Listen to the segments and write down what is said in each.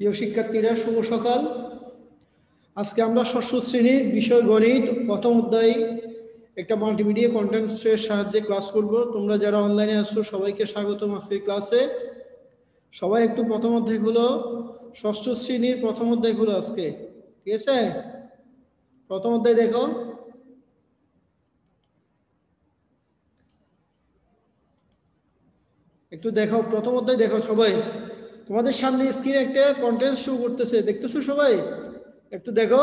প্রিয় শিক্ষার্থীরা, শুভ সকাল। আজকে আমরা ষষ্ঠ শ্রেণীর বিষয় গণিত প্রথম অধ্যায় একটা মাল্টিমিডিয়া কন্টেন্টসের সাহায্যে ক্লাস করব। তোমরা যারা অনলাইনে আসছো সবাইকে স্বাগতম আজকের ক্লাসে। সবাই একটু প্রথম অধ্যায় হলো, ষষ্ঠ শ্রেণীর প্রথম অধ্যায় হলো আজকে, ঠিক আছে? প্রথম অধ্যায় দেখো, একটু দেখো প্রথম অধ্যায় দেখো সবাই। তোমাদের সামনে স্ক্রিনে একটা কন্টেন্ট শো করতেছে, দেখতেছো সবাই? একটু দেখো।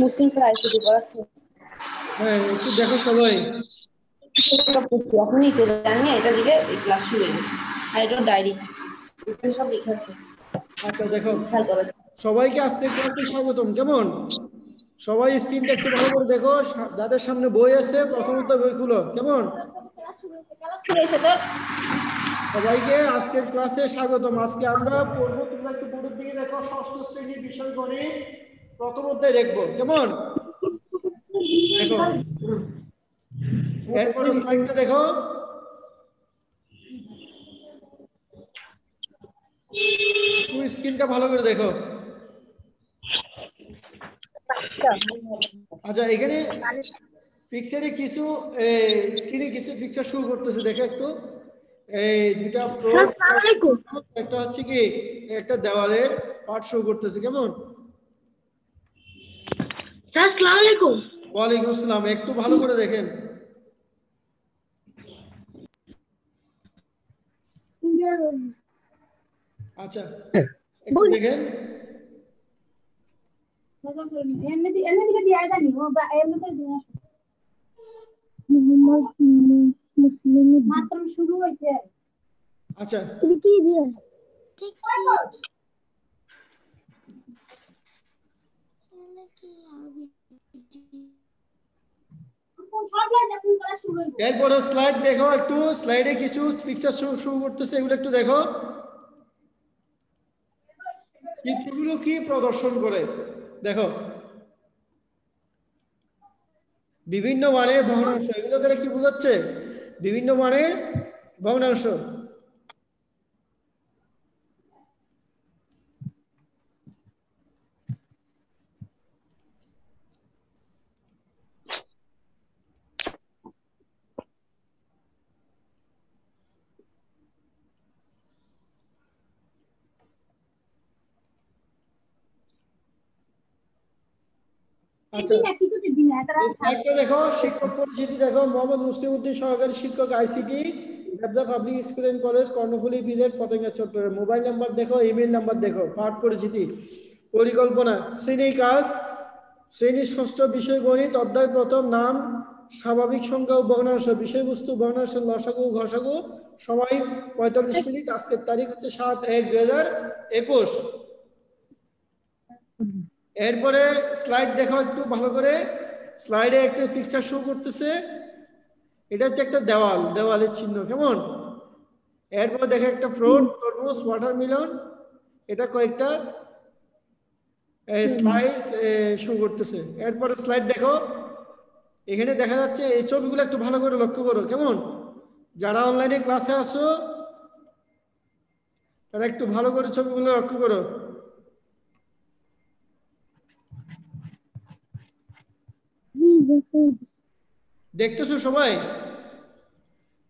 মুসলিম স্যার আইসিটি পড়াচ্ছে। হ্যাঁ, একটু দেখো সবাই। আপনি চলে জানিয়ে এটা দিলে এই ক্লাস শুরু হয়ে গেছে। আর এটা ডায়েরি, এখানে সব লেখা আছে। আচ্ছা দেখো, খেয়াল করো। সবাইকে আজকের ক্লাসে স্বাগতম। কেমন সবাই স্ক্রিনটা একটু ভালো করে দেখো, যাদের সামনে বই আছে প্রথমত বই খুলো। কেমন সবাইকে আজকের ক্লাসে স্বাগতম। আজকে আমরা পড়বো, তোমরা একটু বোর্ডের দিকে দেখো, ষষ্ঠ শ্রেণীর বিষয় গণিত প্রথম অধ্যায় দেখবো। কেমন দেখো, এরপরে স্লাইডটা দেখো। একটু স্ক্রিনটা ভালো করে দেখো। আচ্ছা, এখানে পিকচারে কিছু স্ক্রিনে কিছু পিকচার শুরু করতেছে, দেখো একটু। এই দুটা ফ্লোর, একটা হচ্ছে কি একটা দেওয়ালের পার্ট শো করতেছে। কেমন? স্যার আসসালামু আলাইকুম। ওয়ালাইকুম আসসালাম। একটু ভালো করে দেখেন। আচ্ছা, একটু দেখেন। মাত্র শুরু হয়েছে। আচ্ছা, কি দিয়ে এরপরে স্লাইড দেখো, একটু স্লাইডে কিছু পিকচার শুরু করতেছে, এগুলো একটু দেখো। চিত্রগুলো কি প্রদর্শন করে দেখো। বিভিন্ন মানের ভগ্নাংশ, এগুলো দ্বারা কি বোঝাচ্ছে? বিভিন্ন মানের ভগ্নাংশ। আচ্ছা, দেখো শিক্ষক পরিচিতি দেখো। মোহাম্মদ মুসলিম উদ্দিন, সহকারী শিক্ষক, আইসিটি, দেবদা public school and college, Karnaphuli, বিলেট, পতেঙ্গা, চট্টগ্রাম। মোবাইল নাম্বার দেখো, ইমেল নাম্বার দেখো। পাঠ পরিচিতি, পরিকল্পনা, শ্রেণী কাজ, শ্রেণী ষষ্ঠ, বিষয় গণিত, অধ্যায় প্রথম, নাম, স্বাভাবিক সংখ্যা ও ভগ্নাংশ, বিষয়বস্তু, ভগ্নাংশ, লসাগু, ঘসাগু। সময় 45 মিনিট। আজকের তারিখ হচ্ছে 7/1/2021। এরপরে স্লাইড দেখো একটু ভালো করে। স্লাইডে একটা পিকচার শো করতেছে, এটা হচ্ছে একটা দেওয়াল, দেওয়ালের চিহ্ন। কেমন? এরপরে দেখো একটা ফ্রুট, তরমুজ, ওয়াটারমেলন, এটা কয়েকটা স্লাইড শো করতেছে। এরপরে স্লাইড দেখো, এখানে দেখা যাচ্ছে এই ছবিগুলো একটু ভালো করে লক্ষ্য করো। কেমন? যারা অনলাইনে ক্লাসে আসো তারা একটু ভালো করে ছবিগুলো লক্ষ্য করো। দেখতেছো সবাই?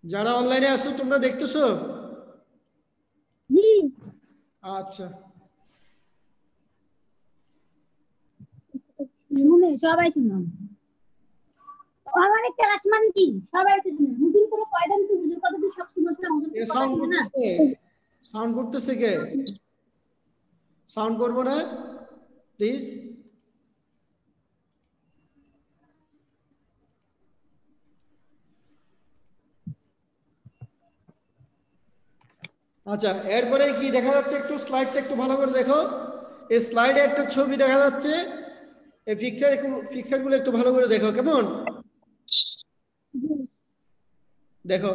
যারা অনলাইনে আসো তোমরা দেখতেছো? জি। আচ্ছা, শুনে সবাই শুনুন। আমাদের ক্লাস মানে কি সবাই শুনুন। নতুন করে কয়টা কিন্তু হুজুর কথা তো সব শুনছ না, হুজুর কথা সাউন্ড শুনে না। করতেছে, সাউন্ড করতেছে কে? সাউন্ড করবো না প্লিজ। আচ্ছা, এরপরে কি দেখা যাচ্ছে? একটু স্লাইডটা একটু ভালো করে দেখো। এই স্লাইডে একটা ছবি দেখা যাচ্ছে, এই পিকচারগুলো একটু ভালো করে দেখো। কেমন? দেখো।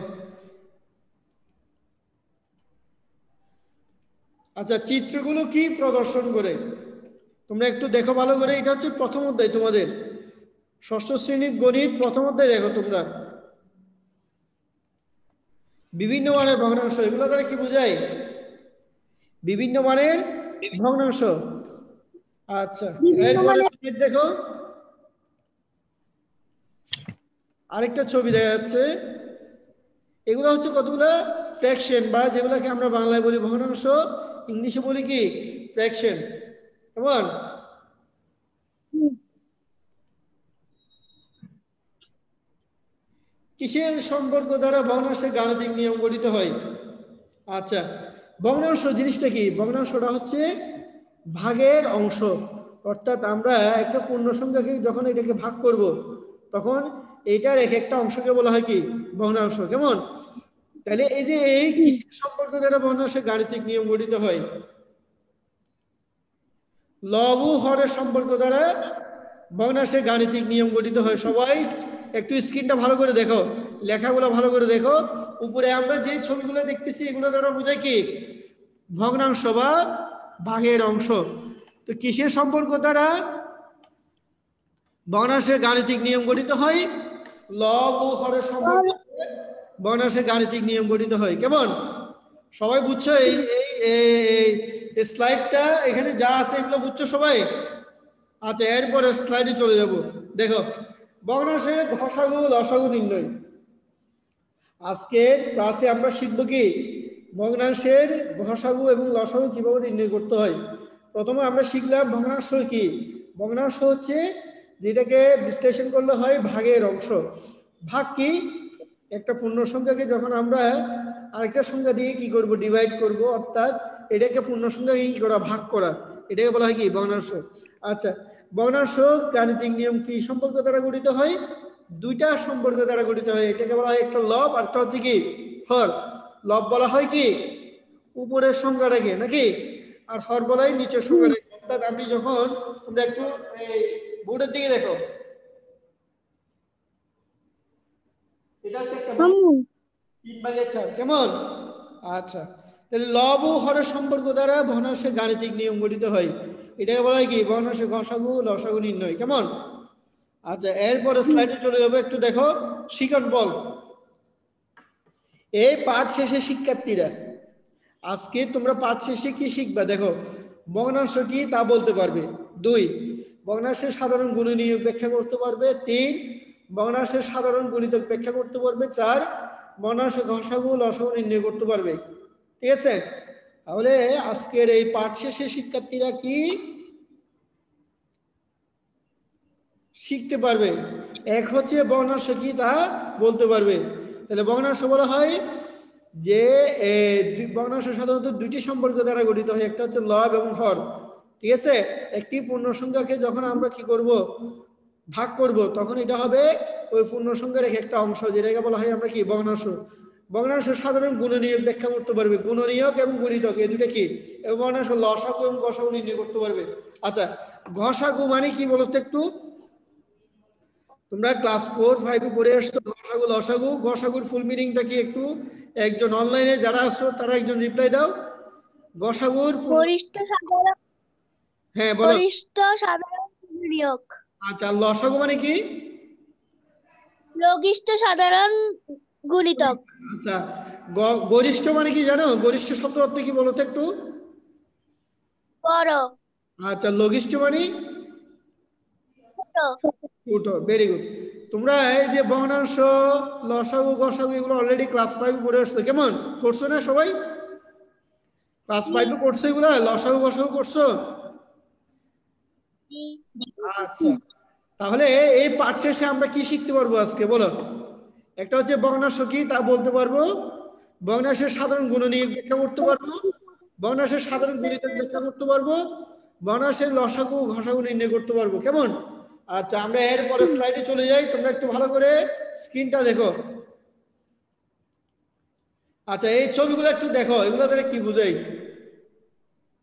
আচ্ছা, চিত্রগুলো কি প্রদর্শন করে তোমরা একটু দেখো ভালো করে, এটা হচ্ছে প্রথম অধ্যায় তোমাদের ষষ্ঠ শ্রেণীর গণিত প্রথম অধ্যায়। দেখো তোমরা বিভিন্ন মানের ভগ্নাংশ, এগুলো দ্বারা কি বোঝায়? বিভিন্ন মানের ভগ্নাংশ। আচ্ছা, এরপরে দেখো আরেকটা ছবি দেখা যাচ্ছে। এগুলো হচ্ছে কতগুলো ফ্র্যাকশন, বা যেগুলোকে আমরা বাংলায় বলি ভগ্নাংশ, ইংলিশে বলি কি ফ্র্যাকশন। কেমন? কিসের সম্পর্ক দ্বারা ভগ্নাংশের গাণিতিক নিয়ম গঠিত হয়? আচ্ছা, ভগ্নাংশ জিনিসটা কি? ভগ্নাংশটা হচ্ছে ভাগের অংশ। অর্থাৎ আমরা একটা পূর্ণ সংখ্যাকে যখন এটাকে ভাগ করব, তখন এইটার এক একটা অংশকে বলা হয় কি ভগ্নাংশ। কেমন? তাহলে এই যে এই কিসের সম্পর্ক দ্বারা ভগ্নাংশের গাণিতিক নিয়ম গঠিত হয়? লব ও হরের সম্পর্ক দ্বারা ভগ্নাংশের গাণিতিক নিয়ম গঠিত হয়। সবাই একটু স্ক্রিনটা ভালো করে দেখো, লেখাগুলো ভালো করে দেখো। উপরে আমরা যে ছবিগুলো দেখতেছি এগুলো দ্বারা বোঝায় কি ভগ্নাংশ বা ভাগের অংশ। তো কিসের সম্পর্ক দ্বারা ভগ্নাংশের গাণিতিক নিয়ম গঠিত হয়? লব ও হরের সম্পর্ক ভগ্নাংশের গাণিতিক নিয়ম গঠিত হয়। কেমন? সবাই বুঝছো? এই এই স্লাইডটা এখানে যা আছে এগুলো বুঝছো সবাই? আচ্ছা, এরপরে স্লাইডে চলে যাব। দেখো, ভগ্নাংশের ঘষাগু লসাগু নির্ণয়। আজকের ক্লাসে আমরা শিখব কি ভগ্নাংশের ঘষাগু এবং লসাগু কিভাবে নির্ণয় করতে হয়। প্রথমে আমরা শিখলাম ভগ্নাংশ কি। ভগ্নাংশ হচ্ছে যেটাকে বিশ্লেষণ করলে হয় ভাগের অংশ। ভাগ কি? একটা পূর্ণ সংখ্যাকে যখন আমরা আরেকটা সংখ্যা দিয়ে কি করব, ডিভাইড করব, অর্থাৎ এটাকে পূর্ণ সংখ্যাকে কি করা, ভাগ করা, এটাকে বলা হয় কি ভগ্নাংশ। আচ্ছা, ভগ্নাংশ গাণিতিক নিয়ম কি সম্পর্ক দ্বারা গঠিত হয়? দুইটা সম্পর্ক দ্বারা গঠিত হয়। এটাকে বলা হয় একটা লব, আর একটা হচ্ছে কি হর। লব বলা হয় কি উপরের সংখ্যাটাকে, নাকি? আর হর বলা হয় নিচের সংখ্যাটাকে। অর্থাৎ আপনি যখন তোমরা একটু বোর্ডের দিকে দেখো, এটা হচ্ছে একটা তিন ভাগের চার। কেমন? আচ্ছা, তাহলে লব ও হরের সম্পর্ক দ্বারা ভগ্নাংশের গাণিতিক নিয়ম গঠিত হয়। এটাকে বলা হয় কি ভগ্নাংশের ঘষাগু লসাগু নির্ণয়। কেমন? আচ্ছা, এরপরে স্লাইডে চলে যাবো। একটু দেখো শিখন বল। এই পাঠ শেষে শিক্ষার্থীরা আজকে তোমরা পাঠ শেষে কি শিখবা? দেখো, ভগ্নাংশ কি তা বলতে পারবে। 2, ভগ্নাংশের সাধারণ গুণনীয়ক ব্যাখ্যা করতে পারবে। 3, ভগ্নাংশের সাধারণ গুণিতক ব্যাখ্যা করতে পারবে। 4, ভগ্নাংশের ঘষাগু লসাগু নির্ণয় করতে পারবে। ঠিক আছে? তাহলে আজকের এই পাঠ শেষে শিক্ষার্থীরা কি শিখতে পারবে? এক হচ্ছে ভগ্নাংশ কি তা বলতে পারবে। তাহলে ভগ্নাংশ বলা হয় যে ভগ্নাংশ সাধারণত দুইটি সম্পর্ক দ্বারা গঠিত হয়। একটা হচ্ছে লব এবং হর। ঠিক আছে? একটি পূর্ণ সংখ্যাকে যখন আমরা কি করব, ভাগ করব, তখন এটা হবে ওই পূর্ণ সংখ্যার একটা অংশ, যেটাকে বলা হয় আমরা কি ভগ্নাংশ। ভগ্নাংশ সাধারণ গুণনীয়ক ব্যাখ্যা করতে পারবে। গুণনীয়ক এবং গুণিতক এই দুটো কি, এবং ভগ্নাংশ লসাগু এবং গসাগু নির্ণয় করতে পারবে। আচ্ছা, ঘষাগু মানে কি বলতো একটু? তোমরা ক্লাস 4, 5 পড়ে আসছো ঘষাগু লসাগু। ঘষাগুর ফুল মিনিংটা কি একটু একজন অনলাইনে যারা আসছো তারা একজন রিপ্লাই দাও। ঘষাগুর গরিষ্ঠ সাধারণ, হ্যাঁ বলো। গরিষ্ঠ সাধারণ গুণনীয়ক। আচ্ছা, লসাগু মানে কি? লঘিষ্ঠ সাধারণ গুণিতক। আচ্ছা, গরিষ্ঠ মানে কি জানো? গরিষ্ঠ শব্দ অর্থ কি বলো তো একটু? বড়। আচ্ছা, লঘিষ্ঠ মানে ছোট। Very good. তোমরা এই যে ভগ্নাংশ লসাগু গসাগু এগুলো অলরেডি ক্লাস 5 পড়ে আসছো। কেমন করছো না সবাই? ক্লাস 5 করছো এগুলো, লসাগু গসাগু করছো? আচ্ছা, তাহলে এই পাঠ শেষে আমরা কি শিখতে পারবো আজকে বলো? একটা হচ্ছে ভগ্নাংশ কি তা বলতে পারবো, ভগ্নাংশের সাধারণ গুণনীয়ক ব্যাখ্যা করতে পারবো, ভগ্নাংশের সাধারণ গুণিতক ব্যাখ্যা করতে পারবো, ভগ্নাংশের লসাগু ঘষাগু নির্ণয় করতে পারবো। কেমন? আচ্ছা, আমরা এরপরে স্লাইডে চলে যাই। তোমরা একটু ভালো করে স্ক্রিনটা দেখো। আচ্ছা, এই ছবিগুলো একটু দেখো, এগুলো দ্বারা কি বুঝাই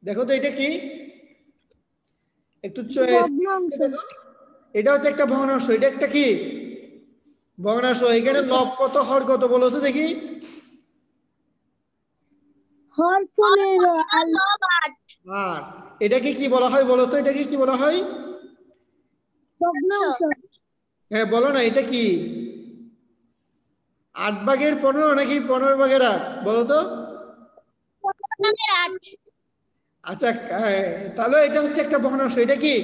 দেখো তো। এটা কি একটু দেখো, এটা হচ্ছে একটা ভগ্নাংশ। এটা একটা কি ভগ্নাংশ। এখানে লব কত হর কত বলো তো দেখি। হর 15 আর লব 8। আর এটাকে কি বলা হয় বলো তো, এটাকে কি বলা হয়? ভগ্নাংশ। হ্যাঁ বলো না, এটা কি 8 ভাগের 15 নাকি 15 ভাগের 8 বলো তো? ভগ্নাংশের 8। আচ্ছা তাহলে এটা হচ্ছে একটা ভগ্নাংশ। এটা কি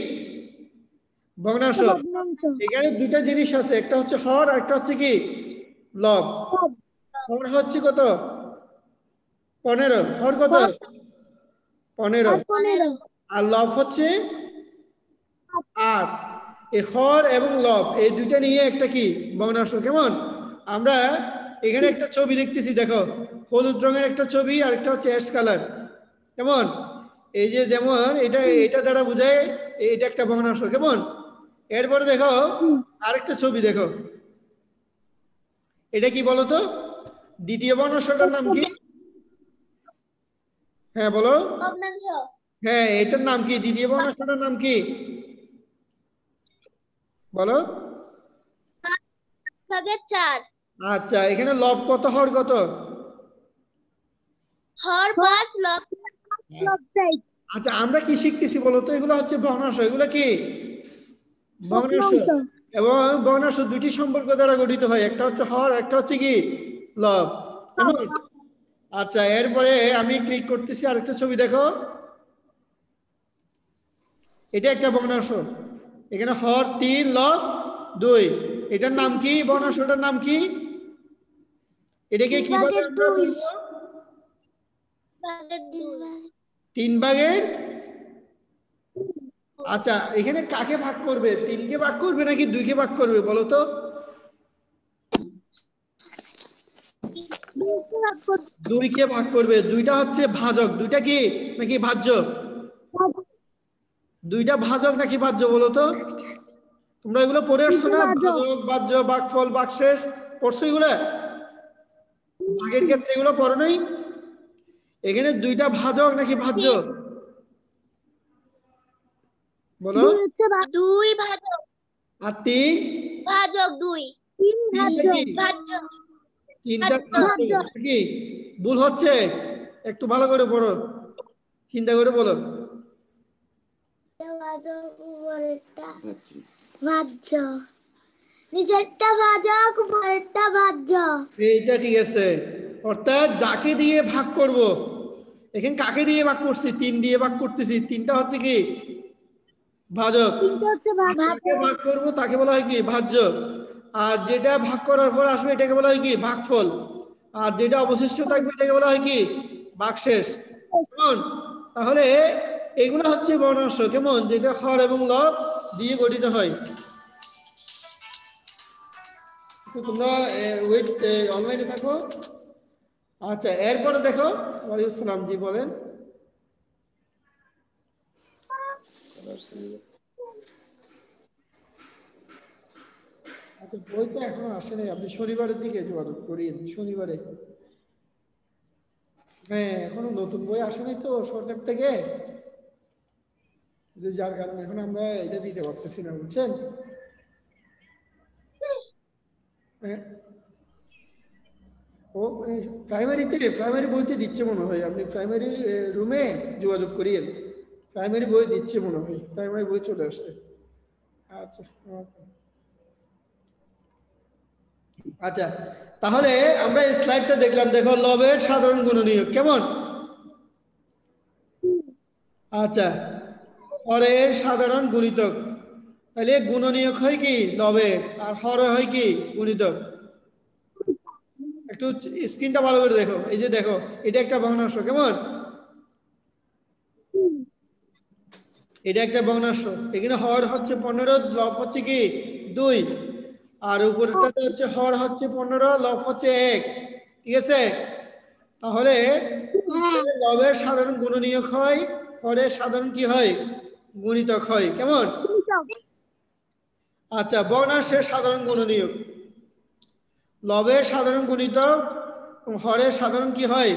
ভগ্নাংশ? ভগ্নাংশ। এখানে দুইটা জিনিস আছে, একটা হচ্ছে হর আর একটা হচ্ছে কি লব। হর হচ্ছে কত? 15। হর কত? 15। 15। আর লব হচ্ছে 8। এই হর এবং লব এই দুইটা নিয়ে একটা কি ভগ্নাংশ। কেমন? আমরা এখানে একটা ছবি দেখতেছি, দেখো হলুদ রঙের একটা ছবি আর একটা হচ্ছে অ্যাশ কালার। কেমন? এই যে যেমন এটা দ্বারা বোঝায় এটা একটা ভগ্নাংশ। কেমন? এরপরে দেখো আরেকটা ছবি, দেখো এটা কি বলো তো? দ্বিতীয় ভগ্নাংশটার নাম কি? হ্যাঁ বলো। ভগ্নাংশ। হ্যাঁ এটার নাম কি? দ্বিতীয় ভগ্নাংশটার নাম কি বলো? 5/4। আচ্ছা এখানে লব কত হর কত? হর 5, লব 6। আচ্ছা আমরা কি শিখতেছি বলো তো? এগুলো হচ্ছে ভগ্নাংশ। এগুলো কি ভগ্নাংশ। এবং ভগ্নাংশ দুইটি সম্পর্ক দ্বারা গঠিত হয়, একটা হচ্ছে হর, একটা হচ্ছে কি লব। কেমন? আচ্ছা এরপরে আমি ক্লিক করতেছি আরেকটা ছবি, দেখো এটা একটা ভগ্নাংশ। এখানে হর 3 লব 2। এটার নাম কি? ভগ্নাংশটার নাম কি? এটাকে কিভাবে আমরা বলবো? 3 ভাগের। আচ্ছা এখানে কাকে ভাগ করবে? 3 কে ভাগ করবে নাকি 2 কে ভাগ করবে বলো তো? 2 কে ভাগ করবে। দুইটা হচ্ছে ভাজক, দুইটা কি নাকি ভাজ্য? দুইটা ভাজক নাকি ভাজ্য বলো তো? তোমরা এগুলো পড়ে আসছো না? ভাজক, ভাজ্য, ভাগফল, ভাগশেষ পড়ছো এগুলো? ভাগের ক্ষেত্রে এগুলো পড়ো নাই? এখানে দুইটা ভাজক নাকি ভাজ্য বলো? 2 ভাজক। আর 3 ভাজক 2। 3 ভাজ্য। তিনটা ভাজ্য কি ভুল হচ্ছে? একটু ভালো করে পড়ো, চিন্তা করে বলো। ভাজক উপরেরটা ভাজ্য, নিচেরটা ভাজক উপরেরটা ভাজ্য। এইটা ঠিক আছে। অর্থাৎ যাকে দিয়ে ভাগ করব, এখানে কাকে দিয়ে ভাগ করছি? 3 দিয়ে ভাগ করতেছি। 3টা হচ্ছে কি ভাজক। যাকে ভাগ করব তাকে বলা হয় কি ভাজ্য। আর যেটা ভাগ করার পর আসবে এটাকে বলা হয় কি ভাগফল। আর যেটা অবশিষ্ট থাকবে এটাকে বলা হয় কি ভাগশেষ। কেমন? তাহলে এগুলো হচ্ছে ভগ্নাংশ। কেমন? যেটা হর এবং লব দিয়ে গঠিত হয়। তো তোমরা ওয়েট অনলাইনে থাকো। আচ্ছা এরপরে দেখো, ওয়ালাইকুম আসসালাম, জি বলেন। আচ্ছা বই তো এখনো আসে নাই, আপনি শনিবারের দিকে যোগাযোগ করিয়েন। শনিবারে, হ্যাঁ এখনো নতুন বই আসে নাই তো সরকার থেকে, যার কারণে এখন আমরা এটা দিতে পারতেছি না, বুঝছেন? হ্যাঁ ও প্রাইমারি বইতে দিচ্ছে মনে হয়। আপনি প্রাইমারি রুমে যোগাযোগ করিয়েন, প্রাইমারি বই দিচ্ছে মনে হয়, প্রাইমারি বই চলে আসছে। আচ্ছা আচ্ছা তাহলে আমরা এই স্লাইডটা দেখলাম, দেখো লবের সাধারণ গুণনীয়ক। কেমন? আচ্ছা হরের সাধারণ গুণিতক। তাহলে গুণনীয়ক হয় কি লবের, আর হর হয় কি গুণিতক। একটু স্ক্রিনটা ভালো করে দেখো। এই যে দেখো এটা একটা ভগ্নাংশ। কেমন? এটা একটা ভগ্নাংশ। এখানে হর হচ্ছে 15, লব হচ্ছে কি 2। আর উপরেরটাতে হচ্ছে হর হচ্ছে 15, লব হচ্ছে 1। ঠিক আছে? তাহলে লবের সাধারণ গুণনীয়ক হয়, হরের সাধারণ কি হয় গুণিতক হয়। কেমন? আচ্ছা ভগ্নাংশের সাধারণ গুণনীয়ক। লবের সাধারণ গুণিতক, হরের সাধারণ কি হয়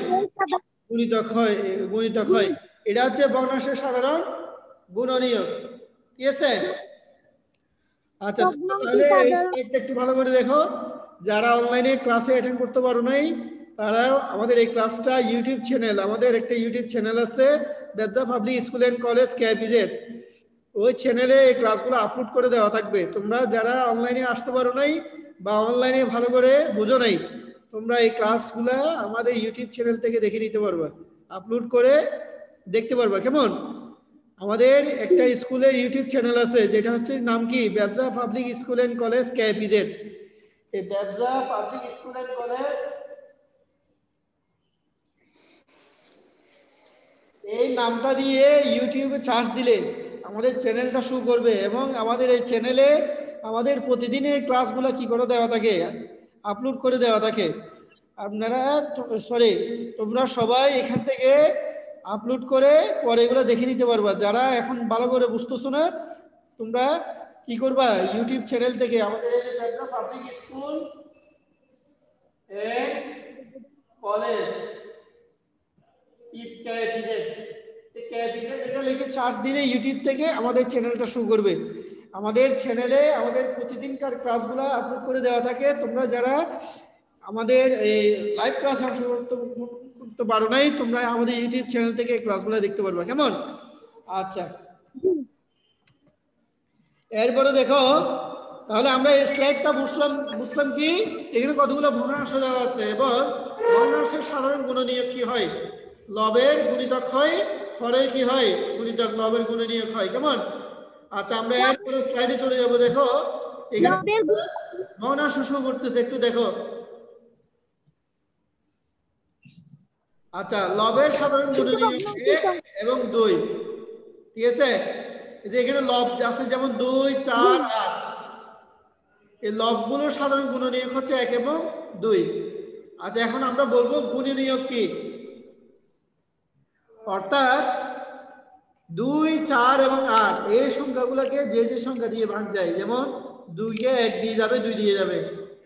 গুণিতক হয়। এটা হচ্ছে ভগ্নাংশের সাধারণ গুণনীয়ক। ঠিক আছে? আচ্ছা তাহলে এই স্লাইডটা একটু ভালো করে দেখো। যারা অনলাইনে ক্লাসে অ্যাটেন্ড করতে পারো নাই তারা আমাদের এই ক্লাসটা ইউটিউব চ্যানেল, আমাদের একটা ইউটিউব চ্যানেল আছে ব্যবসা পাবলিক স্কুল এন্ড কলেজ কেপিজেড, ওই চ্যানেলে এই ক্লাসগুলো আপলোড করে দেওয়া থাকবে। তোমরা যারা অনলাইনে আসতে পারো নাই বা অনলাইনে ভালো করে বুঝো নাই, তোমরা এই ক্লাসগুলো আমাদের ইউটিউব চ্যানেল থেকে দেখে নিতে পারবা, আপলোড করে দেখতে পারবা। কেমন? আমাদের একটা স্কুলের ইউটিউব চ্যানেল আছে, যেটা হচ্ছে নাম কি, ব্যবসা পাবলিক স্কুল এন্ড কলেজ কেপিজেড। এই ব্যবসা পাবলিক স্কুল এন্ড কলেজ, এই নামটা দিয়ে ইউটিউবে সার্চ দিলে আমাদের চ্যানেলটা শো করবে, এবং আমাদের এই চ্যানেলে আমাদের প্রতিদিনের ক্লাসগুলো কি করে দেওয়া থাকে, আপলোড করে দেওয়া থাকে। আপনারা তোমরা সবাই এখান থেকে আপলোড করে পরে এগুলো দেখে নিতে পারবা। যারা এখন ভালো করে বুঝতেছো না, তোমরা কি করবা, ইউটিউব চ্যানেল থেকে আমাদের এই যে ব্যবসা পাবলিক স্কুল এন্ড কলেজ এটা লিখে সার্চ দিলে ইউটিউব থেকে আমাদের চ্যানেলটা শো করবে। আমাদের চ্যানেলে আমাদের প্রতিদিনকার ক্লাসগুলো আপলোড করে দেওয়া থাকে। তোমরা যারা আমাদের এই লাইভ ক্লাস করতে পারো নাই, তোমরা আমাদের ইউটিউব চ্যানেল থেকে ক্লাসগুলো দেখতে পারবে। কেমন? আচ্ছা, এরপরে দেখো, তাহলে আমরা এই স্লাইডটা বুঝলাম কি, এখানে কতগুলো ভগ্নাংশ দেওয়া আছে এবং ভগ্নাংশের সাধারণ গুণনীয়ক কি হয়, লবের গুণিতক হয়, হরের কি হয়, গুণিতক, লবের গুণনীয়ক হয়। কেমন? আচ্ছা, আমরা এরপরে স্লাইডে চলে যাব। দেখো এখানে ভগ্নাংশ শুরু করতেছে, একটু দেখো। আচ্ছা, লবের সাধারণ গুণনীয়ক 1 এবং 2, ঠিক আছে? এই যে এখানে লব আছে, যেমন 2, 4, 8, এই লবগুলোর সাধারণ গুণনীয়ক হচ্ছে 1 এবং 2। আচ্ছা, এখন আমরা বলবো গুণনীয়ক কি, অর্থাৎ 2, 4 এবং 8 এই সংখ্যাগুলোকে যে যে সংখ্যা দিয়ে ভাগ যায়, যেমন 2 কে 1 দিয়ে যাবে, 2 দিয়ে যাবে,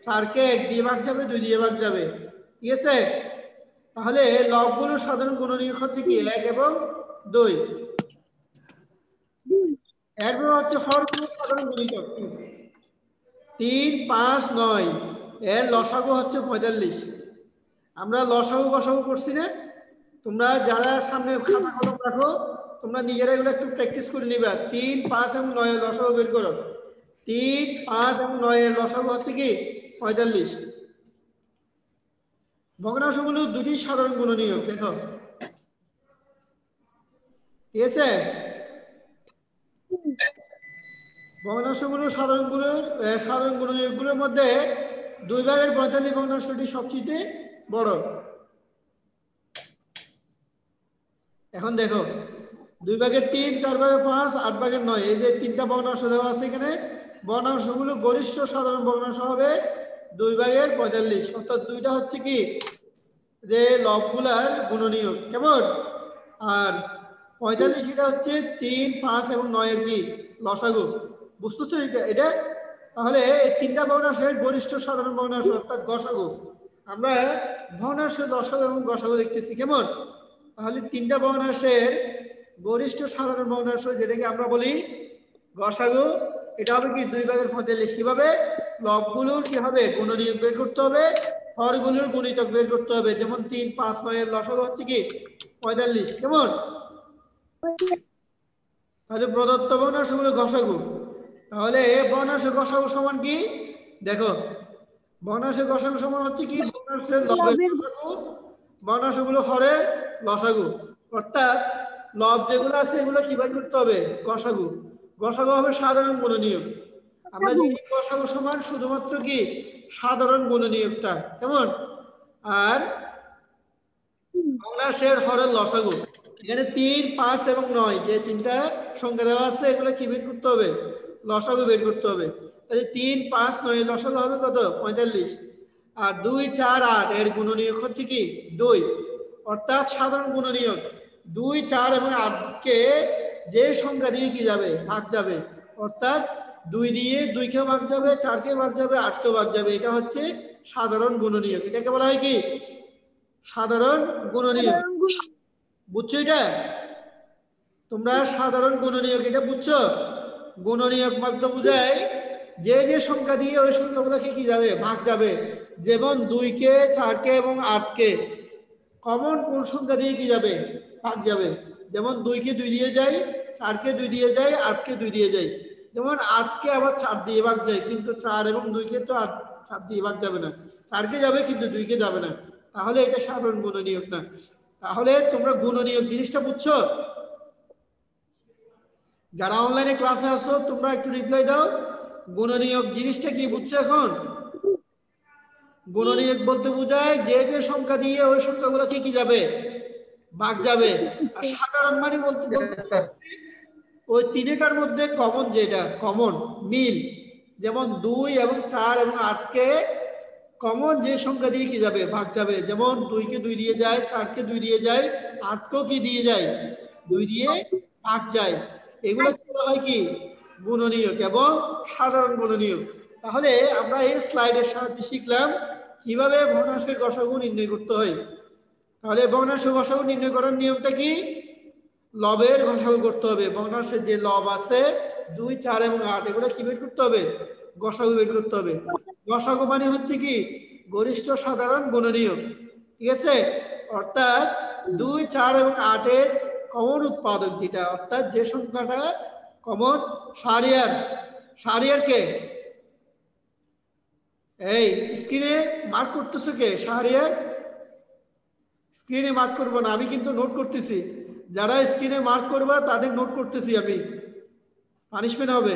4 কে 1 দিয়ে ভাগ যাবে, 2 দিয়ে ভাগ যাবে, ঠিক আছে? তাহলে লবগুলোর সাধারণ গুণনীয়ক হচ্ছে কি, 1 এবং 2। এরপর হচ্ছে হরগুলোর সাধারণ গুণিতক 3, 5, 9, এর লসাগু হচ্ছে 45। আমরা লসাগু গসাগু করছি না? তোমরা যারা সামনে খাতা কলম রাখো, তোমরা নিজেরা এগুলো একটু প্র্যাকটিস করে নিবা। 3, 5 এবং 9 এর লসাগু বের করো। 3, 5 এবং 9 এর লসাগু হচ্ছে কি 45। ভগ্নাংশগুলো দুটি সাধারণ গুণনীয়ক, দেখো, ঠিক আছে? ভগ্নাংশগুলো সাধারণ গুণনীয়কগুলোর মধ্যে 2 ভাগের 45 ভগ্নাংশটি সবচেয়ে বড়। এখন দেখো 2 ভাগের 3, 4 ভাগের 5, 8 ভাগের 9, এই যে তিনটা ভগ্নাংশ দেওয়া আছে এখানে, ভগ্নাংশগুলো গরিষ্ঠ সাধারণ ভগ্নাংশ হবে 2 ভাগের 45, অর্থাৎ 2টা হচ্ছে কি যে লবগুলার গুণনীয়ক। কেমন? আর 45 এটা হচ্ছে 3, 5 এবং 9 এর কি লসাগু। বুঝতেছো এটা? তাহলে এই তিনটা ভগ্নাংশের গরিষ্ঠ সাধারণ ভগ্নাংশ অর্থাৎ গসাগু। আমরা ভগ্নাংশের লসাগু এবং গসাগু দেখতেছি। কেমন? তাহলে তিনটা ভগ্নাংশের গরিষ্ঠ সাধারণ ভগ্নাংশ, যেটাকে আমরা বলি গসাগু, এটা হবে কি 2 ভাগের 45। কিভাবে? লবগুলোর কি হবে, গুণনীয়ক বের করতে হবে, হরগুলোর গুণিতক বের করতে হবে। যেমন 3, 5, 9 এর লসাগু হচ্ছে কি 45। কেমন? তাহলে প্রদত্ত ভগ্নাংশগুলো গসাগু। তাহলে ভগ্নাংশের গসাগু সমান কি, দেখো, ভগ্নাংশের গসাগু সমান হচ্ছে কি, ভগ্নাংশের লবের গসাগু, ভগ্নাংশগুলো হরের লসাগু। অর্থাৎ লব যেগুলো আছে এগুলো কি বের করতে হবে, গসাগু। গসাগু হবে সাধারণ গুণনীয়ক। আমরা জানি গসাগু সমান শুধুমাত্র কি সাধারণ গুণনীয়কটা। কেমন? আর ভগ্নাংশের হরের লসাগু, এখানে 3, 5 এবং 9 যে তিনটা সংখ্যা দেওয়া আছে, এগুলো কি বের করতে হবে, লসাগু বের করতে হবে। তাহলে 3, 5, 9 এর লসাগু হবে কত, 45। আর 2, 4, 8 এর গুণনীয়ক হচ্ছে কি 2, অর্থাৎ সাধারণ গুণনীয়ক। 2, 4 এবং 8 কে যে সংখ্যা দিয়ে কি যাবে, ভাগ যাবে, অর্থাৎ 2 দিয়ে 2 কে ভাগ যাবে, 4 কে ভাগ যাবে, 8 কে ভাগ যাবে, এটা হচ্ছে সাধারণ গুণনীয়ক। এটাকে বলা হয় কি সাধারণ গুণনীয়ক। বুঝছো এটা? তোমরা সাধারণ গুণনীয়ক এটা বুঝছো? গুণনীয়ক মাত্র বোঝায় যে যে সংখ্যা দিয়ে ওই সংখ্যাগুলোকে কি যাবে, ভাগ যাবে। যেমন 2 কে, 4 কে এবং 8 কে কমন কোন সংখ্যা দিয়ে কি যাবে, ভাগ যাবে। যেমন 2 কে 2 দিয়ে যায়, 4 কে 2 দিয়ে যায়, 8 কে 2 দিয়ে যায়। যেমন 8 কে আবার 4 দিয়ে ভাগ যায়, কিন্তু 4 এবং 2 কে তো 4 দিয়ে ভাগ যাবে না। 4 কে যাবে কিন্তু 2 কে যাবে না, তাহলে এটা সাধারণ গুণনীয়ক না। তাহলে তোমরা গুণনীয়ক জিনিসটা বুঝছো? যারা অনলাইনে ক্লাসে আসো তোমরা একটু রিপ্লাই দাও, গুণনীয়ক জিনিসটা কি বুঝছো এখন? গুণনীয়ক বলতে বোঝায় যে যে সংখ্যা দিয়ে ওই সংখ্যাগুলো কি যাবে, ভাগ যাবে। আর সাধারণ মানে বলতে ওই তিনটার মধ্যে কমন, যেটা কমন মিল, যেমন 2 এবং 4 এবং 8 কে কমন যে সংখ্যা দিয়ে কি যাবে, ভাগ যাবে। যেমন 2 কে 2 দিয়ে যায়, 4 কে 2 দিয়ে যায়, 8 কেও কি দিয়ে যায়, 2 দিয়ে ভাগ যায়। এগুলো বলা হয় কি, গুণনীয়ক এবং সাধারণ গুণনীয়ক। তাহলে আমরা এই স্লাইডের সাহায্যে শিখলাম কিভাবে ভগ্নাংশের গসাগু নির্ণয় করতে হয়। তাহলে ভগ্নাংশের গসাগু নির্ণয় করার নিয়মটা কি, লবের গসাগু করতে হবে। ভগ্নাংশের যে লব আছে 2, 4 এবং 8, এগুলো কি বের করতে হবে, গসাগু বের করতে হবে। গসাগু মানে হচ্ছে কি, গরিষ্ঠ সাধারণ গুণনীয়ক, ঠিক আছে? অর্থাৎ 2, 4 এবং 8 এর কমন উৎপাদক যেটা, অর্থাৎ যে সংখ্যাটা কমন, শাহরিয়ার কে, এই স্ক্রিনে মার্ক করতেছো কে? শাহরিয়ার স্ক্রিনে মার্ক করবো না, আমি কিন্তু নোট করতেছি। যারা স্ক্রিনে মার্ক করবা তাদের নোট করতেছি আমি, পানিশমেন্ট হবে।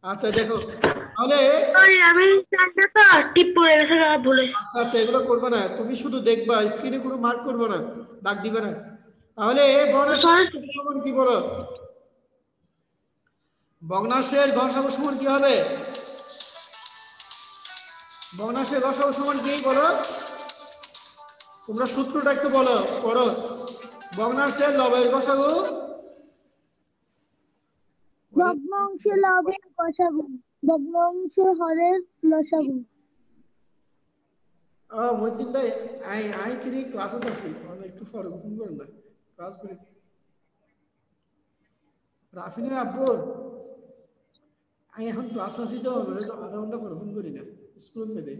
আচ্ছা দেখো, তাহলে আমি তো টিপ পড়ে গেছে ভুলে। আচ্ছা আচ্ছা এগুলো করবে না, তুমি শুধু দেখবা, স্ক্রিনে কোনো মার্ক করবে না, দাগ দিবে না। তাহলে ভগ্নাংশের সমান কি বলো, ভগ্নাংশের গসাগু সমান কি হবে? ভগ্নাংশের গসাগু সমান কি বলো, তোমরা সূত্রটা একটু বলো, পড়ো। ভগ্নাংশের লবের গসাগু ভগ্নাংশে লবের গসাগু, ভগ্নাংশে হরের লসাগু। মইদিন ভাই, আই কিনি ক্লাসত আছি, মানে একটু পরে ফোন করেন না, ক্লাস করে। রাফিনের আব্বুর আমি এখন ক্লাস আছি তো, আধা ঘন্টা পরে ফোন করি না, স্কুল মেয়েদের।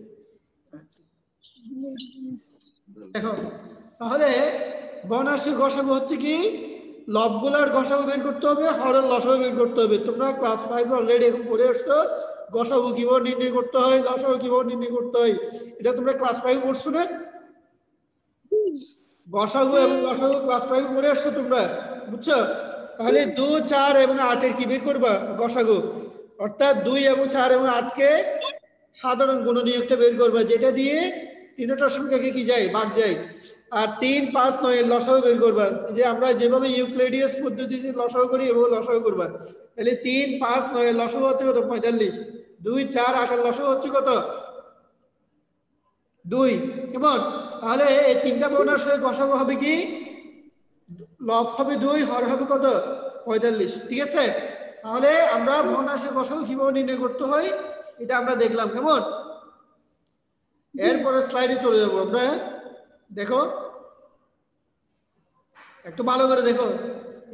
আচ্ছা দেখো, তাহলে ভগ্নাংশের গসাগু হচ্ছে কি, লবগুলার গসাগু বের করতে হবে, হরের লসাগু বের করতে হবে। তোমরা ক্লাস 5 অলরেডি এখন পড়ে আসছো, গসাগু কিভাবে নির্ণয় করতে হয়, লসাগু কিভাবে নির্ণয় করতে হয়, এটা তোমরা ক্লাস 5 পড়ছো না? গসাগু এবং লসাগু ক্লাস 5 পড়ে আসছো তোমরা, বুঝছো? তাহলে 2, 4 এবং 8 এর কি বের করবা, গসাগু। অর্থাৎ 2 এবং 4 এবং 8 কে সাধারণ গুণনীয়কটা বের করবা, যেটা দিয়ে তিনটার সংখ্যাকে কি যায়, ভাগ যায়। আর 3, 5, 9 এর লসাগু বের করবা, যে আমরা যেভাবে ইউক্লিডিয়াস পদ্ধতিতে লসাগু করি এভাবে লসাগু করবা। তাহলে 3, 5, 9 এর লসাগু হচ্ছে কত, 45। 2, 4, 8 এর লসাগু হচ্ছে কত, 2। কেমন? তাহলে এই তিনটা ভগ্নাংশের গসাগু হবে কি, লব হবে 2, হর হবে কত, 45, ঠিক আছে? তাহলে আমরা ভগ্নাংশের গসাগু কিভাবে নির্ণয় করতে হয় এটা আমরা দেখলাম। কেমন? এরপরে স্লাইডে চলে যাবো আমরা। দেখো একটু ভালো করে দেখো,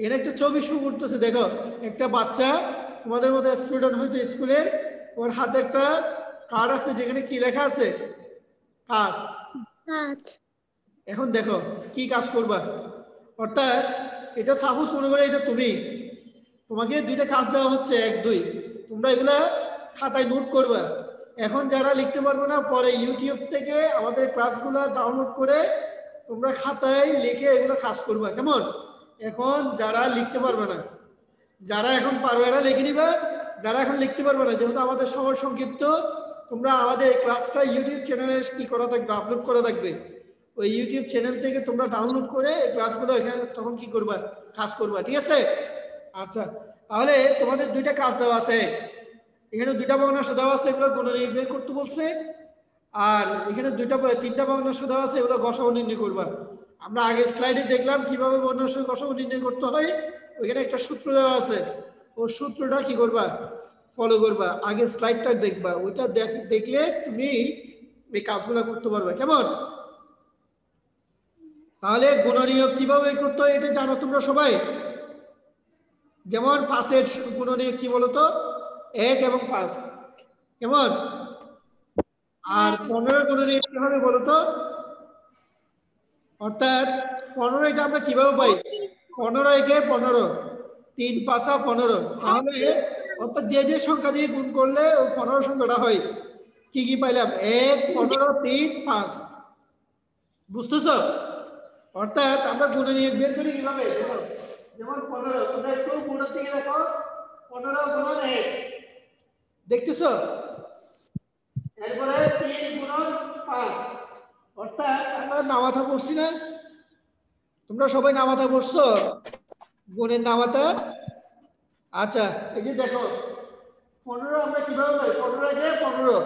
এর একটা ছবি শুরু করতেছে। দেখো একটা বাচ্চা, তোমাদের মতো স্টুডেন্ট হয়তো স্কুলের, ওর হাতে একটা কার্ড আছে যেখানে কি লেখা আছে, কাজ। এখন দেখো কি কাজ করবা, অর্থাৎ এটা সাপোজ মনে করে এটা তোমাকে দুইটা কাজ দেওয়া হচ্ছে, 1, 2, তোমরা এগুলা খাতায় নোট করবা। এখন যারা লিখতে পারবে না, পরে ইউটিউব থেকে আমাদের ক্লাসগুলো ডাউনলোড করে তোমরা খাতায় লিখে এগুলো কাজ করবা। কেমন? এখন যারা লিখতে পারবে না, যারা এখন পারবে না লিখে নিবা, যারা এখন লিখতে পারবে না, যেহেতু আমাদের সময় সংক্ষিপ্ত, তোমরা আমাদের ক্লাসটা ইউটিউব চ্যানেলে কি করা থাকবে, আপলোড করা থাকবে। ওই ইউটিউব চ্যানেল থেকে তোমরা ডাউনলোড করে এই ক্লাসগুলো এখানে তখন কি করবা, কাজ করবা, ঠিক আছে? আচ্ছা, তাহলে তোমাদের দুইটা কাজ দেওয়া আছে, এখানে দুইটা ভগ্নাংশ দেওয়া আছে, এগুলো গুণনীয়ক বের করতে বলছে। আর এখানে তিনটা ভগ্নাংশ দেওয়া আছে, এগুলো গসাগু নির্ণয় করবা। আমরা আগের স্লাইডে দেখলাম কিভাবে ভগ্নাংশের গসাগু নির্ণয় করতে হয়, ওইখানে একটা সূত্র দেওয়া আছে, ওই সূত্রটা কি করবা, ফলো করবা। আগে স্লাইডটা দেখবা, ওইটা দেখলে তুমি এই কাজগুলো করতে পারবে। কেমন? তাহলে গুণনীয়ক কিভাবে বের করতে হয় এটা জানো তোমরা সবাই। যেমন 5 এর গুণনীয়ক কি বলতো, 1 এবং 5। কেমন? আর 15 গুণনীয়ক কি হবে বলতো, অর্থাৎ 15 এটা আমরা কিভাবে পাই, 15 একে 15 3 5 15 তাহলে অর্থাৎ যে যে সংখ্যা দিয়ে গুণ করলে ওই 15 সংখ্যাটা হয় কি কি পাইলাম 1 15 3 5 বুঝতেছো অর্থাৎ আমরা গুণে নিয়ে বের করি কিভাবে দেখো যেমন 15 তোমরা একটু গুণের দিকে দেখো 15 গুণন 1 দেখতেছো এরপরে 3 গুণন 5 অর্থাৎ আমরা নামাতা পড়ছি না তোমরা সবাই নামাতা পড়ছো গুণের নামাতা আচ্ছা এই যে দেখো 15 আমরা কিভাবে পাই 15 একে 15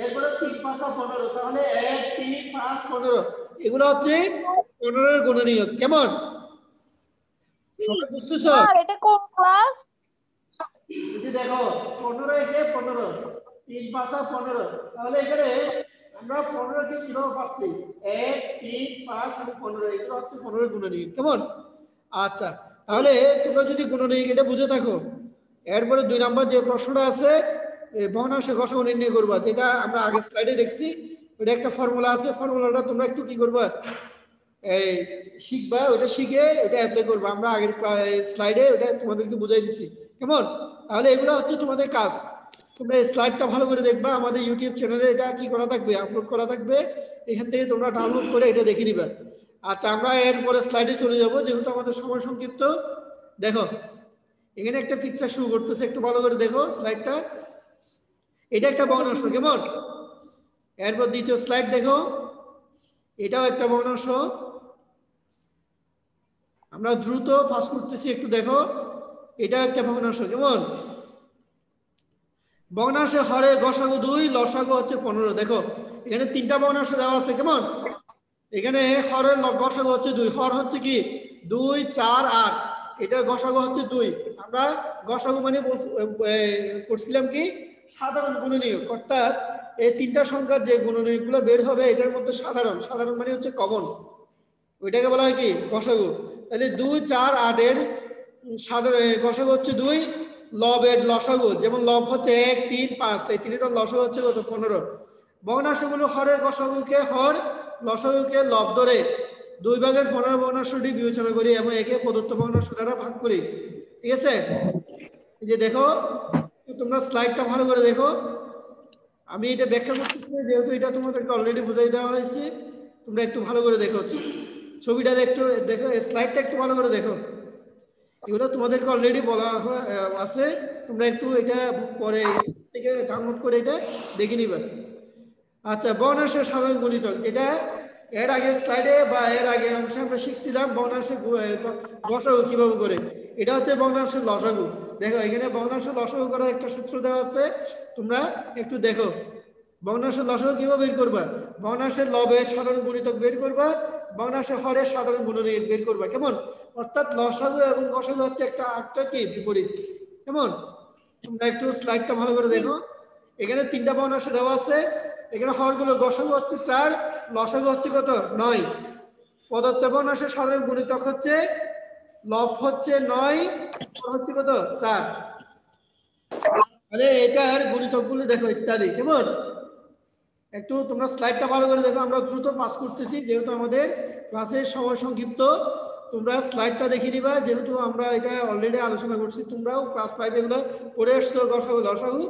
এরপরে 3 5 15 তাহলে 1 3 5 15 এগুলো হচ্ছে 15 এর গুণনীয়ক কেমন সবাই বুঝতেছো আর এটা কোন ক্লাস এই যে দেখো 15 একে 15 3 5 15 তাহলে এখানে আমরা 15 কে কিভাবে পাচ্ছি 1 3 5 এবং 15 এগুলো হচ্ছে 15 এর গুণনীয়ক কেমন আচ্ছা তাহলে তোমরা যদি গুণনীয়ক এটা বুঝে থাকো এরপরে 2 নাম্বার যে প্রশ্নটা আছে ভগ্নাংশে গসাগু নির্ণয় করবা যেটা আমরা আগের স্লাইডে দেখছি ওটা একটা ফর্মুলা আছে ফর্মুলাটা তোমরা একটু কি করবা এই শিখবা ওটা শিখে ওটা অ্যাপ্লাই করবা আমরা আগের স্লাইডে ওটা তোমাদেরকে বুঝাই দিছি কেমন তাহলে এগুলো হচ্ছে তোমাদের কাজ তোমরা এই স্লাইডটা ভালো করে দেখবা আমাদের ইউটিউব চ্যানেলে এটা কি করা থাকবে আপলোড করা থাকবে এখান থেকে তোমরা ডাউনলোড করে এটা দেখে নিবা আচ্ছা আমরা এরপরে স্লাইডে চলে যাব যেহেতু আমাদের সময় সংক্ষিপ্ত দেখো এখানে একটা পিকচার শুরু করতেছে একটু ভালো করে দেখো স্লাইডটা এটা একটা ভগ্নাংশ কেমন এরপর দ্বিতীয় স্লাইড দেখো এটাও একটা ভগ্নাংশ আমরা দ্রুত পাস করতেছি একটু দেখো এটাও একটা ভগ্নাংশ কেমন ভগ্নাংশে হরে গসাগু 2 লসাগু হচ্ছে 15 দেখো এখানে তিনটা ভগ্নাংশ দেওয়া আছে কেমন এখানে হরের গসাগু হচ্ছে 2 হর হচ্ছে কি 2 4 8 এটার গসাগু হচ্ছে 2 আমরা গসাগু মানে পড়ছিলাম কি সাধারণ গুণনীয়ক অর্থাৎ এই তিনটা সংখ্যার যে গুণনীয়কগুলো বের হবে এটার মধ্যে সাধারণ মানে হচ্ছে কমন ওইটাকে বলা হয় কি গসাগু তাহলে 2 4 8 এর সাধারণ গসাগু হচ্ছে 2 লবের লসাগু যেমন লব হচ্ছে 1 3 5 এই তিনটার লসাগু হচ্ছে কত 15 ভগ্নাংশগুলো হরের গসাগুকে হর লসাগুকে লব ধরে 2 ভাগের 15 ভগ্নাংশটি বিবেচনা করি এবং একে প্রদত্ত ভগ্নাংশ দ্বারা ভাগ করি ঠিক আছে এই যে দেখো তোমরা স্লাইডটা ভালো করে দেখো আমি এটা ব্যাখ্যা করতেছি যেহেতু এটা তোমাদেরকে অলরেডি বুঝাই দেওয়া হয়েছে তোমরা একটু ভালো করে দেখো ছবিটা একটু দেখো স্লাইডটা একটু ভালো করে দেখো এগুলো তোমাদেরকে অলরেডি বলা আছে তোমরা একটু এটা পরে থেকে ডাউনলোড করে এটা দেখে নিবা আচ্ছা ভগ্নাংশের সাধারণ গুণিতক যেটা এর আগে স্লাইডে বা এর আগে অংশে আমরা শিখছিলাম ভগ্নাংশের গসাগু কিভাবে করে এটা হচ্ছে ভগ্নাংশের লসাগু দেখো এখানে ভগ্নাংশের লসাগু করার একটা সূত্র দেওয়া আছে তোমরা একটু দেখো ভগ্নাংশের লসাগু কিভাবে বের করবা ভগ্নাংশের লবের সাধারণ গুণিতক বের করবা ভগ্নাংশের হরের সাধারণ গুণনীয়ক বের করবা কেমন অর্থাৎ লসাগু এবং গসাগু হচ্ছে একটা কি বিপরীত কেমন তোমরা একটু স্লাইডটা ভালো করে দেখো এখানে তিনটা ভগ্নাংশ দেওয়া আছে এখানে হরগুলো গসাগু হচ্ছে 4 লসাগু হচ্ছে কত 9 পদার্থ ভগ্নাংশের সাধারণ গুণিতক হচ্ছে লব হচ্ছে 9 হচ্ছে কত 4 তাহলে এটার গুণিতকগুলো দেখো ইত্যাদি কেমন একটু তোমরা স্লাইডটা ভালো করে দেখো আমরা দ্রুত পাস করতেছি যেহেতু আমাদের ক্লাসের সময় সংক্ষিপ্ত তোমরা স্লাইডটা দেখে নিবা যেহেতু আমরা এটা অলরেডি আলোচনা করছি তোমরাও ক্লাস 5 এগুলো পড়ে আসছো গসাগু লসাগু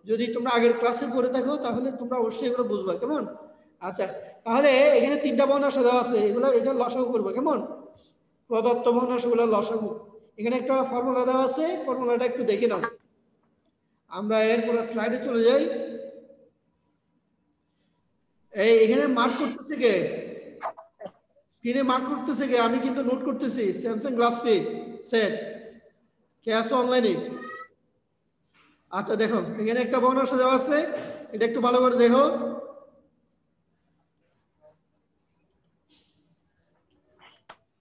যদি তোমরা আগের ক্লাসে পড়ে থাকো তাহলে তোমরা অবশ্যই এগুলো বুঝবা কেমন আচ্ছা তাহলে এখানে তিনটা ভগ্নাংশ দেওয়া আছে এগুলো এটা লসাগু করবে কেমন প্রদত্ত ভগ্নাংশগুলো লসাগু এখানে একটা ফর্মুলা দেওয়া আছে ফর্মুলাটা একটু দেখে নাও আমরা এরপর স্লাইডে চলে যাই এই এখানে মার্ক করতেছে কে স্ক্রিনে মার্ক করতেছে কে আমি কিন্তু নোট করতেছি স্যামসাং গ্লাস পে সেট কে আছে অনলাইনে আচ্ছা দেখো এখানে একটা ভগ্নাংশ দেওয়া আছে এটা একটু ভালো করে দেখো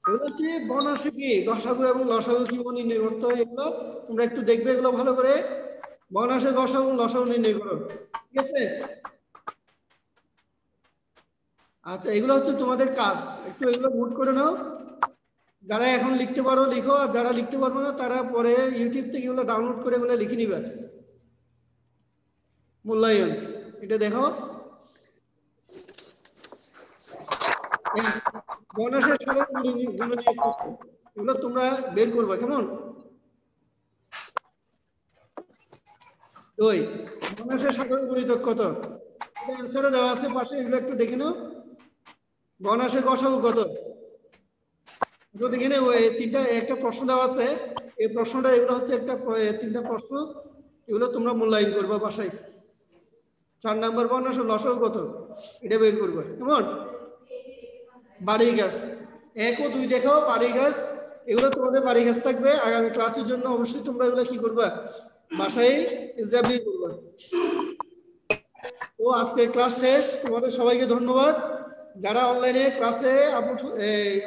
এগুলো হচ্ছে ভগ্নাংশ কি গসাগু এবং লসাগু কিভাবে নির্ণয় করতে হয় এগুলো তোমরা একটু দেখবে এগুলো ভালো করে ভগ্নাংশে গসাগু লসাগু নির্ণয় করো ঠিক আছে আচ্ছা এগুলো হচ্ছে তোমাদের কাজ একটু এগুলো নোট করে নাও যারা এখন লিখতে পারো লিখো আর যারা লিখতে পারবো না তারা পরে ইউটিউব থেকে এগুলো ডাউনলোড করে এগুলো লিখে নিবে মূল্যায়ন এটা দেখো ভগ্নাংশের সাধারণ গুণনীয়ক এগুলো তোমরা বের করবা কেমন। 2 ভগ্নাংশের সাধারণ গুণিতক কত, এটা অ্যানসারে দেওয়া আছে পাশে, এগুলো একটু দেখে নাও। ভগ্নাংশের গসাগু কত, তো দেখে নাও। এই তিনটা একটা প্রশ্ন দেওয়া আছে, এই প্রশ্নটা এগুলো হচ্ছে একটা তিনটা প্রশ্ন, এগুলো তোমরা মূল্যায়ন করবা বাসায়। 4 নাম্বার ভগ্নাংশের লসাগু কত, এটা বের করবা কেমন। বাড়ি গাছ 1 ও 2 দেখো, বাড়ি গাছ এগুলো তোমাদের বাড়ি গাছ থাকবে আগামী ক্লাসের জন্য। অবশ্যই তোমরা এগুলো কি করবা, বাসায় এক্সাম্পল করবা। তো আজকে ক্লাস শেষ, তোমাদের সবাইকে ধন্যবাদ। যারা অনলাইনে ক্লাসে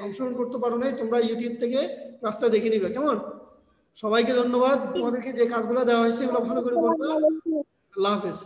অংশগ্রহণ করতে পারো নাই, তোমরা ইউটিউব থেকে ক্লাসটা দেখে নিবে কেমন। সবাইকে ধন্যবাদ। তোমাদেরকে যে কাজগুলো দেওয়া হয়েছে এগুলো ভালো করে করবে। আল্লাহ হাফেজ।